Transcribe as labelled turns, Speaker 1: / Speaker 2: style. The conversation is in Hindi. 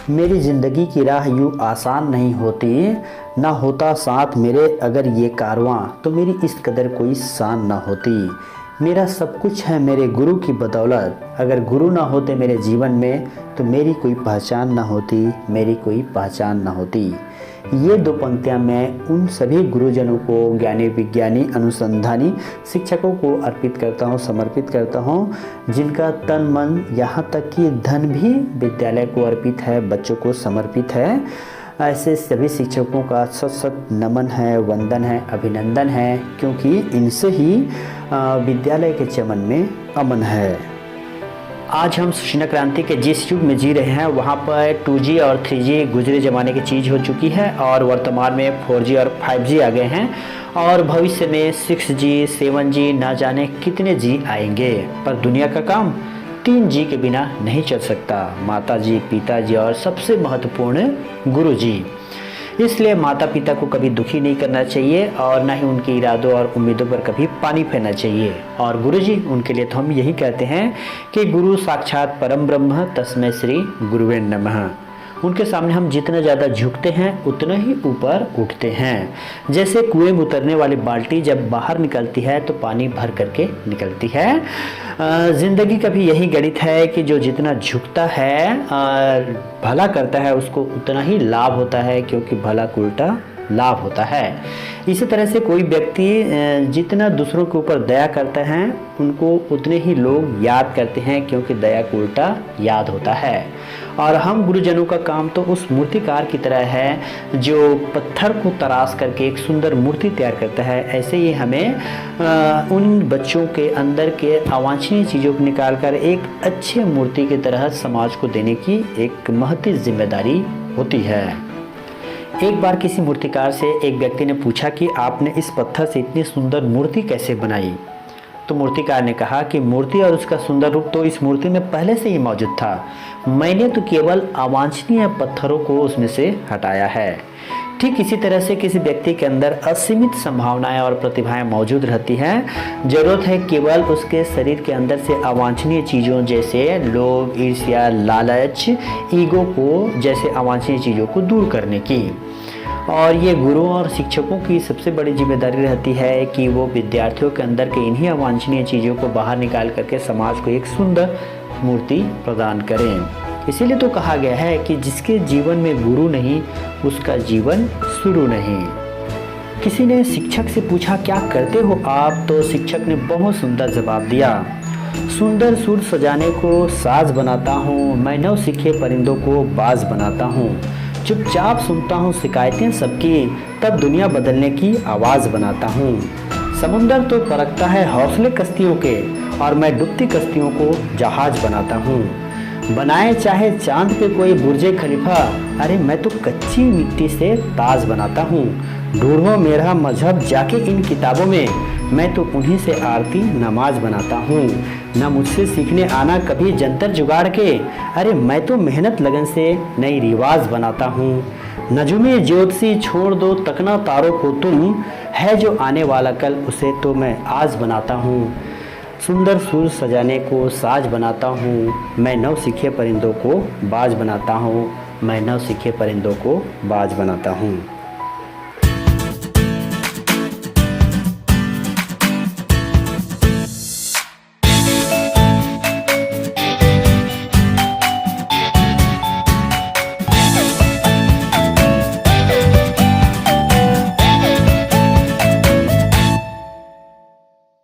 Speaker 1: मेरी ज़िंदगी की राह यूँ आसान नहीं होती, ना होता साथ मेरे अगर ये कारवां, तो मेरी इस कदर कोई शान ना होती। मेरा सब कुछ है मेरे गुरु की बदौलत, अगर गुरु ना होते मेरे जीवन में तो मेरी कोई पहचान ना होती, मेरी कोई पहचान ना होती। ये दो पंक्तियाँ मैं उन सभी गुरुजनों को, ज्ञानी विज्ञानी अनुसंधानी शिक्षकों को अर्पित करता हूँ, समर्पित करता हूँ, जिनका तन मन यहाँ तक कि धन भी विद्यालय को अर्पित है, बच्चों को समर्पित है। ऐसे सभी शिक्षकों का सत सत नमन है, वंदन है, अभिनंदन है, क्योंकि इनसे ही विद्यालय के चमन में अमन है। आज हम सूचना क्रांति के जिस युग में जी रहे हैं वहाँ पर 2G और 3G गुजरे ज़माने की चीज़ हो चुकी है और वर्तमान में 4G और 5G आ गए हैं और भविष्य में 6G 7G ना जाने कितने G आएंगे। पर दुनिया का काम 3G के बिना नहीं चल सकता, माता जी, पिताजी और सबसे महत्वपूर्ण गुरु जी। इसलिए माता पिता को कभी दुखी नहीं करना चाहिए और ना ही उनके इरादों और उम्मीदों पर कभी पानी फेरना चाहिए। और गुरु जी, उनके लिए तो हम यही कहते हैं कि गुरु साक्षात परम ब्रह्म तस्मै श्री गुरुवे नमः। उनके सामने हम जितना ज़्यादा झुकते हैं उतना ही ऊपर उठते हैं। जैसे कुएं में उतरने वाली बाल्टी जब बाहर निकलती है तो पानी भर करके निकलती है। ज़िंदगी का भी यही गणित है कि जो जितना झुकता है भला करता है उसको उतना ही लाभ होता है, क्योंकि भला का उल्टा लाभ होता है। इसी तरह से कोई व्यक्ति जितना दूसरों के ऊपर दया करता है उनको उतने ही लोग याद करते हैं, क्योंकि दया को उल्टा याद होता है। और हम गुरुजनों का काम तो उस मूर्तिकार की तरह है जो पत्थर को तराश करके एक सुंदर मूर्ति तैयार करता है। ऐसे ही हमें उन बच्चों के अंदर के अवांछनीय चीज़ों को निकाल कर एक अच्छे मूर्ति की तरह समाज को देने की एक महती जिम्मेदारी होती है। एक बार किसी मूर्तिकार से एक व्यक्ति ने पूछा कि आपने इस पत्थर से इतनी सुंदर मूर्ति कैसे बनाई? तो मूर्तिकार ने कहा कि मूर्ति और उसका सुंदर रूप तो इस मूर्ति में पहले से ही मौजूद था, मैंने तो केवल अवांछनीय पत्थरों को उसमें से हटाया है। ठीक इसी तरह से किसी व्यक्ति के अंदर असीमित संभावनाएं और प्रतिभाएं मौजूद रहती हैं। जरूरत है केवल उसके शरीर के अंदर से अवांछनीय चीज़ों जैसे लोभ, ईर्ष्या, लालच, ईगो को जैसे अवांछनीय चीज़ों को दूर करने की। और ये गुरुओं और शिक्षकों की सबसे बड़ी जिम्मेदारी रहती है कि वो विद्यार्थियों के अंदर के इन्हीं अवांछनीय चीज़ों को बाहर निकाल करके समाज को एक सुंदर मूर्ति प्रदान करें। इसीलिए तो कहा गया है कि जिसके जीवन में गुरु नहीं उसका जीवन शुरू नहीं। किसी ने शिक्षक से पूछा, क्या करते हो आप? तो शिक्षक ने बहुत सुंदर जवाब दिया, सुंदर सुर सजाने को साज बनाता हूँ, मैं नव सीखे परिंदों को बाज बनाता हूँ, चुपचाप सुनता हूँ शिकायतें सबकी, तब दुनिया बदलने की आवाज़ बनाता हूँ। समुंदर तो परखता है हौसले कश्तियों के और मैं डूबती कश्तियों को जहाज बनाता हूँ। बनाए चाहे चांद पे कोई बुर्जे खलीफा, अरे मैं तो कच्ची मिट्टी से ताज बनाता हूँ। ढूंढो मेरा मजहब जाके इन किताबों में, मैं तो उन्हीं से आरती नमाज बनाता हूँ। न मुझसे सीखने आना कभी जंतर जुगाड़ के, अरे मैं तो मेहनत लगन से नई रिवाज बनाता हूँ। नजुमे ज्योतिषी छोड़ दो तकना तारों को तुम, है जो आने वाला कल उसे तो मैं आज बनाता हूँ। सुंदर सुर सजाने को साज बनाता हूँ, मैं नव सीखे परिंदों को बाज बनाता हूँ, मैं नव सीखे परिंदों को बाज बनाता हूँ।